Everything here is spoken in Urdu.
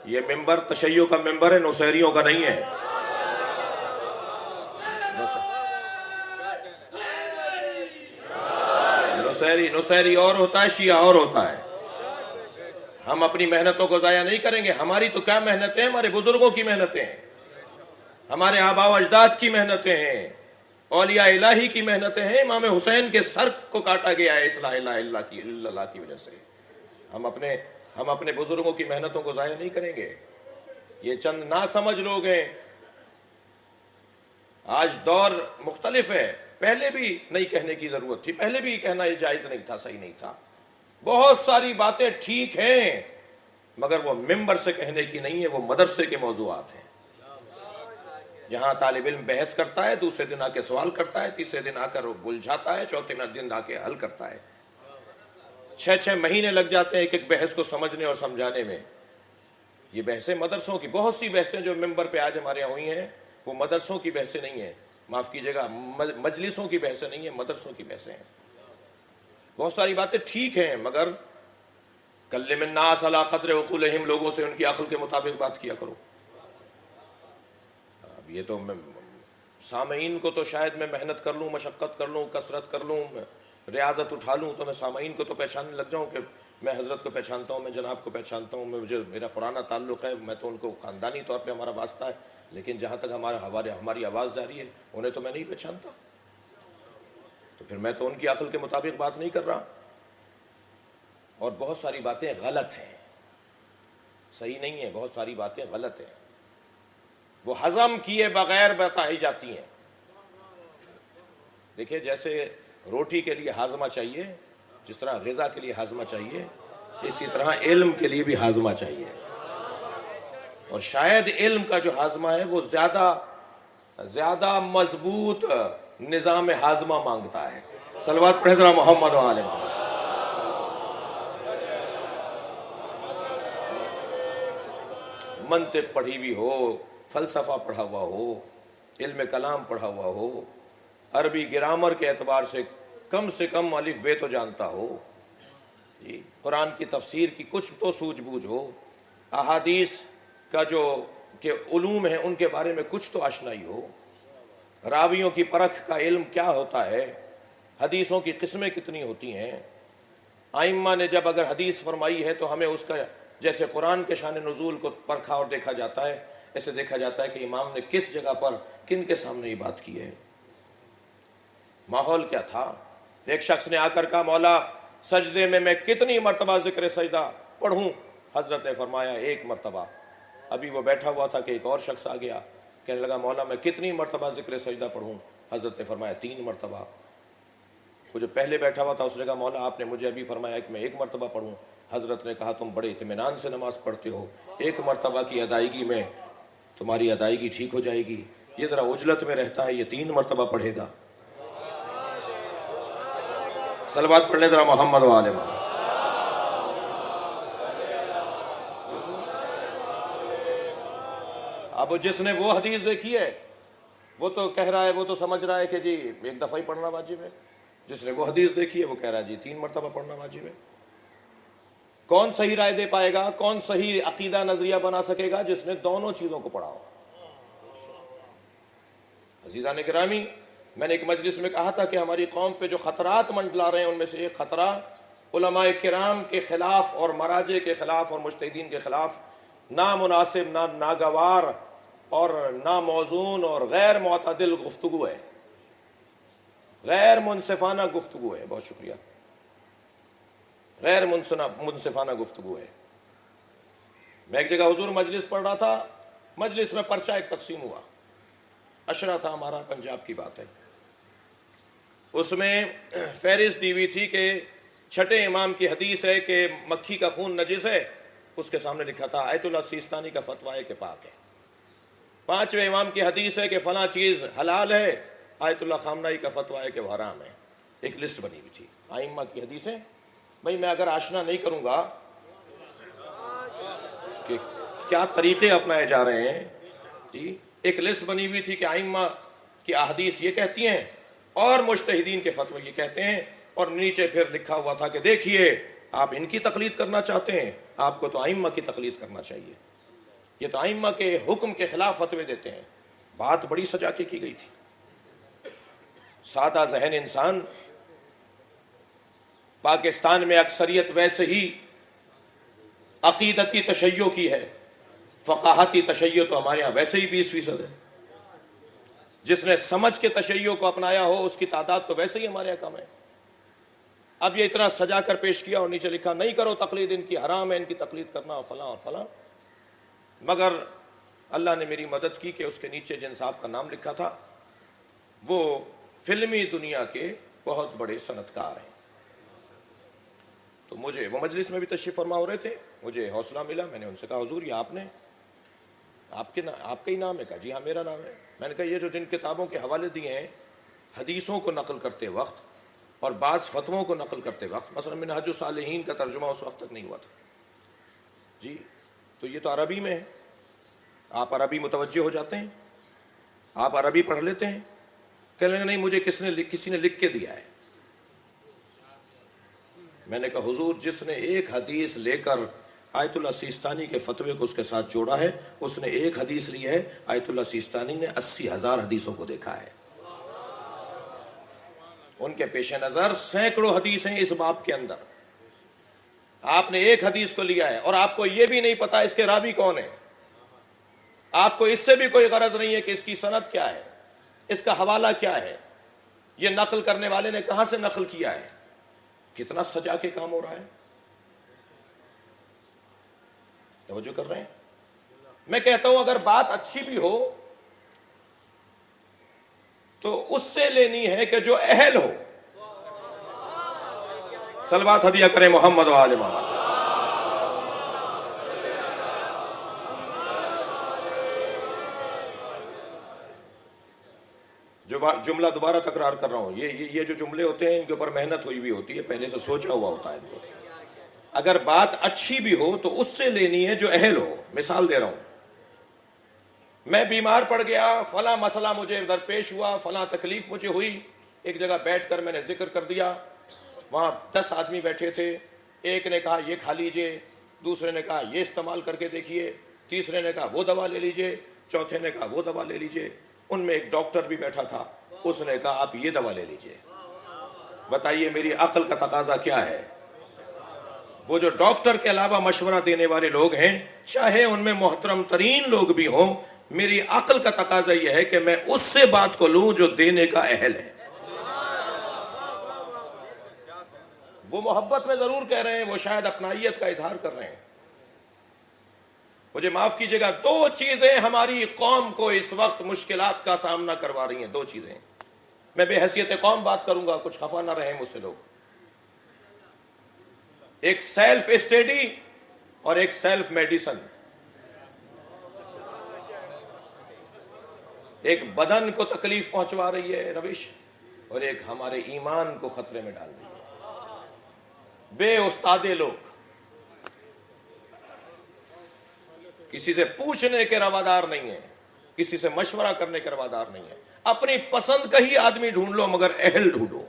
یہ ممبر تشیع کا ممبر ہے، نصیریوں کا نہیں ہے۔ نصیری اور ہوتا ہے، شیعہ اور ہوتا ہے۔ ہم اپنی محنتوں کو ضائع نہیں کریں گے۔ ہماری تو کیا محنتیں ہیں، ہمارے بزرگوں کی محنتیں ہیں، ہمارے آباء و اجداد کی محنتیں ہیں، اولیاء الہی کی محنتیں ہیں۔ امام حسین کے سر کو کاٹا گیا ہے اصلاح الہ الا اللہ کی وجہ سے۔ ہم اپنے بزرگوں کی محنتوں کو ضائع نہیں کریں گے۔ یہ چند ناسمجھ لوگ ہیں۔ آج دور مختلف ہے، پہلے بھی نہیں کہنے کی ضرورت تھی، پہلے بھی کہنا یہ جائز نہیں تھا، صحیح نہیں تھا۔ بہت ساری باتیں ٹھیک ہیں، مگر وہ ممبر سے کہنے کی نہیں ہے، وہ مدرسے کے موضوعات ہیں۔ جہاں طالب علم بحث کرتا ہے، دوسرے دن آ کے سوال کرتا ہے، تیسرے دن آ کر وہ بلجھاتا ہے، چوتھے دن آ کے حل کرتا ہے۔ 6 مہینے لگ جاتے ہیں ایک ایک بحث کو سمجھنے اور سمجھانے میں۔ یہ بحثیں مدرسوں کی، بہت سی بحثیں جو ممبر پہ آج ہمارے یہاں ہوئی ہیں وہ مدرسوں کی بحثیں نہیں ہیں، معاف کیجیے گا، مجلسوں کی بحثیں نہیں ہیں، مدرسوں کی بحثیں ہیں۔ بہت ساری باتیں ٹھیک ہیں، مگر کلم الناس علی قدر عقولہم، لوگوں سے ان کی عقل کے مطابق بات کیا کرو۔ اب یہ تو سامعین کو تو شاید میں محنت کر لوں، مشقت کر لوں، کثرت کر لوں، ریاضت اٹھا لوں تو میں سامعین کو تو پہچاننے لگ جاؤں کہ میں حضرت کو پہچانتا ہوں، میں جناب کو پہچانتا ہوں، میرا پرانا تعلق ہے، میں تو ان کو خاندانی طور پہ ہمارا واسطہ ہے، لیکن جہاں تک ہماری آواز جاری ہے انہیں تو میں نہیں پہچانتا، تو پھر میں تو ان کی عقل کے مطابق بات نہیں کر رہا۔ اور بہت ساری باتیں غلط ہیں، صحیح نہیں ہیں، بہت ساری باتیں غلط ہیں، وہ ہضم کیے بغیر بتائی جاتی ہیں۔ دیکھیں، جیسے روٹی کے لیے ہاضمہ چاہیے، جس طرح غذا کے لیے ہاضمہ چاہیے، اسی طرح علم کے لیے بھی ہاضمہ چاہیے۔ اور شاید علم کا جو ہاضمہ ہے وہ زیادہ مضبوط نظام ہاضمہ مانگتا ہے۔ صلوات پڑھیں ذرا محمد و آل محمد۔ منطق پڑھی ہوئی ہو، فلسفہ پڑھا ہوا ہو، علم کلام پڑھا ہوا ہو، عربی گرامر کے اعتبار سے کم الف بے تو جانتا ہو، جی، قرآن کی تفسیر کی کچھ تو سوجھ بوجھ ہو، احادیث کا جو کہ علوم ہیں ان کے بارے میں کچھ تو آشنائی ہو، راویوں کی پرکھ کا علم کیا ہوتا ہے، حدیثوں کی قسمیں کتنی ہوتی ہیں۔ ائمہ نے جب اگر حدیث فرمائی ہے تو ہمیں اس کا جیسے قرآن کے شان نزول کو پرکھا اور دیکھا جاتا ہے، ایسے دیکھا جاتا ہے کہ امام نے کس جگہ پر کن کے سامنے یہ بات کی ہے، ماحول کیا تھا۔ ایک شخص نے آ کر کہا، مولا سجدے میں کتنی مرتبہ ذکر سجدہ پڑھوں؟ حضرت نے فرمایا 1 مرتبہ۔ ابھی وہ بیٹھا ہوا تھا کہ ایک اور شخص آ گیا، کہنے لگا مولا میں کتنی مرتبہ ذکر سجدہ پڑھوں؟ حضرت نے فرمایا 3 مرتبہ۔ وہ جو پہلے بیٹھا ہوا تھا اس نے کہا مولا آپ نے مجھے ابھی فرمایا کہ میں 1 مرتبہ پڑھوں۔ حضرت نے کہا تم بڑے اطمینان سے نماز پڑھتے ہو، 1 مرتبہ کی ادائیگی میں تمہاری ادائیگی ٹھیک ہو جائے گی، یہ ذرا عجلت میں رہتا ہے، یہ 3 مرتبہ پڑھے گا۔ صلوات پڑھ لیں ذرا محمد و آل محمد۔ اب جس نے وہ حدیث دیکھی ہے وہ تو کہہ رہا ہے، وہ تو سمجھ رہا ہے کہ جی 1 دفعہ ہی پڑھنا واجب ہے۔ جس نے وہ حدیث دیکھی ہے وہ کہہ رہا ہے جی 3 مرتبہ پڑھنا واجب ہے۔ کون صحیح رائے دے پائے گا، کون صحیح عقیدہ نظریہ بنا سکے گا؟ جس نے دونوں چیزوں کو پڑھا ہو۔ عزیزان گرامی، میں نے ایک مجلس میں کہا تھا کہ ہماری قوم پہ جو خطرات منڈلا رہے ہیں ان میں سے ایک خطرہ علماء کرام کے خلاف اور مراجع کے خلاف اور مجتہدین کے خلاف نامناسب، ناگوار اور ناموزون اور غیر معتدل گفتگو ہے، غیر منصفانہ گفتگو ہے۔ بہت شکریہ۔ غیر منصفانہ گفتگو ہے۔ میں ایک جگہ حضور مجلس پڑھ رہا تھا، مجلس میں پرچہ ایک تقسیم ہوا، عشرہ تھا ہمارا، پنجاب کی بات ہے۔ اس میں فہرست دی ہوئی تھی کہ 6 امام کی حدیث ہے کہ مکھی کا خون نجس ہے، اس کے سامنے لکھا تھا آیت اللہ سیستانی کا فتویٰ ہے کہ پاک ہے۔ 5ویں امام کی حدیث ہے کہ فلاں چیز حلال ہے، آیت اللہ خامنائی کا فتویٰ ہے کہ وہ حرام ہے۔ ایک لسٹ بنی ہوئی تھی ائمہ کی حدیثیں۔ بھئی میں اگر آشنا نہیں کروں گا کہ کیا طریقے اپنائے جا رہے ہیں، جی ایک لسٹ بنی ہوئی تھی کہ ائمہ کی احادیث یہ کہتی ہیں اور مجتہدین کے فتوے یہ کہتے ہیں، اور نیچے پھر لکھا ہوا تھا کہ دیکھیے آپ ان کی تقلید کرنا چاہتے ہیں، آپ کو تو ائمہ کی تقلید کرنا چاہیے۔ یہ تو ائمہ کے حکم کے خلاف فتوے دیتے ہیں. بات بڑی سجا کے کی گئی تھی. سادہ ذہن انسان، پاکستان میں اکثریت ویسے ہی عقیدتی تشیع کی ہے، فقاہتی تشیع تو ہمارے ہاں ویسے ہی 20% ہے. جس نے سمجھ کے تشیع کو اپنایا ہو اس کی تعداد تو ویسے ہی ہمارے یہاں کم ہے. اب یہ اتنا سجا کر پیش کیا اور نیچے لکھا نہیں کرو تقلید ان کی، حرام ہے ان کی تقلید کرنا اور فلاں اور فلاں. مگر اللہ نے میری مدد کی کہ اس کے نیچے جن صاحب کا نام لکھا تھا وہ فلمی دنیا کے بہت بڑے صنعت کار ہیں. تو مجھے وہ مجلس میں بھی تشریف فرما ہو رہے تھے، مجھے حوصلہ ملا. میں نے ان سے کہا حضور یہ آپ کا ہی نام ہے؟ کہا جی ہاں میرا نام ہے. میں نے کہا یہ جو جن کتابوں کے حوالے دیے ہیں حدیثوں کو نقل کرتے وقت اور بعض فتووں کو نقل کرتے وقت، مثلا منہاج الصالحین کا ترجمہ اس وقت تک نہیں ہوا تھا جی، تو یہ تو عربی میں ہے. آپ عربی متوجہ ہو جاتے ہیں، آپ عربی پڑھ لیتے ہیں. کہنے لگے نہیں مجھے کسی نے لکھ کے دیا ہے. میں نے کہا حضور جس نے ایک حدیث لے کر آیت اللہ سیستانی کے فتوے کو اس کے ساتھ جوڑا ہے، اس نے ایک حدیث لی ہے. آیت اللہ سیستانی نے 80,000 حدیثوں کو دیکھا ہے. ان کے پیش نظر سینکڑوں حدیث ہیں اس باب کے اندر. آپ نے ایک حدیث کو لیا ہے اور آپ کو یہ بھی نہیں پتا اس کے راوی کون ہے. آپ کو اس سے بھی کوئی غرض نہیں ہے کہ اس کی سند کیا ہے، اس کا حوالہ کیا ہے، یہ نقل کرنے والے نے کہاں سے نقل کیا ہے. کتنا سجا کے کام ہو رہا ہے. توجہ کر رہے ہیں؟ میں کہتا ہوں اگر بات اچھی بھی ہو تو اس سے لینی ہے کہ جو اہل ہو. صلوات ہدیہ کریں محمد و آل محمد. جو جملہ دوبارہ تکرار کر رہا ہوں، یہ جو جملے ہوتے ہیں ان کے اوپر محنت ہوئی بھی ہوتی ہے، پہلے سے سوچا ہوا ہوتا ہے ان کو. اگر بات اچھی بھی ہو تو اس سے لینی ہے جو اہل ہو. مثال دے رہا ہوں، میں بیمار پڑ گیا، فلاں مسئلہ مجھے درپیش ہوا، فلاں تکلیف مجھے ہوئی. ایک جگہ بیٹھ کر میں نے ذکر کر دیا. وہاں 10 آدمی بیٹھے تھے. ایک نے کہا یہ کھا لیجئے، دوسرے نے کہا یہ استعمال کر کے دیکھیے، تیسرے نے کہا وہ دوا لے لیجئے، چوتھے نے کہا وہ دوا لے لیجئے. ان میں ایک ڈاکٹر بھی بیٹھا تھا، اس نے کہا آپ یہ دوا لے لیجئے. بتائیے میری عقل کا تقاضا کیا ہے؟ وہ جو ڈاکٹر کے علاوہ مشورہ دینے والے لوگ ہیں، چاہے ان میں محترم ترین لوگ بھی ہوں، میری عقل کا تقاضا یہ ہے کہ میں اس سے بات کو لوں جو دینے کا اہل ہے. وہ محبت میں ضرور کہہ رہے ہیں، وہ شاید اپنائیت کا اظہار کر رہے ہیں. مجھے معاف کیجئے گا، 2 چیزیں ہماری قوم کو اس وقت مشکلات کا سامنا کروا رہی ہیں. 2 چیزیں. میں بے حیثیت قوم بات کروں گا، کچھ خفا نہ رہیں مجھ سے لوگ. ایک سیلف اسٹڈی اور ایک سیلف میڈیسن. ایک بدن کو تکلیف پہنچوا رہی ہے روش، اور ایک ہمارے ایمان کو خطرے میں ڈال رہی ہے. بے استادے لوگ، کسی سے پوچھنے کے روادار نہیں ہیں، کسی سے مشورہ کرنے کے روادار نہیں ہیں. اپنی پسند کا ہی آدمی ڈھونڈ لو مگر اہل ڈھونڈو.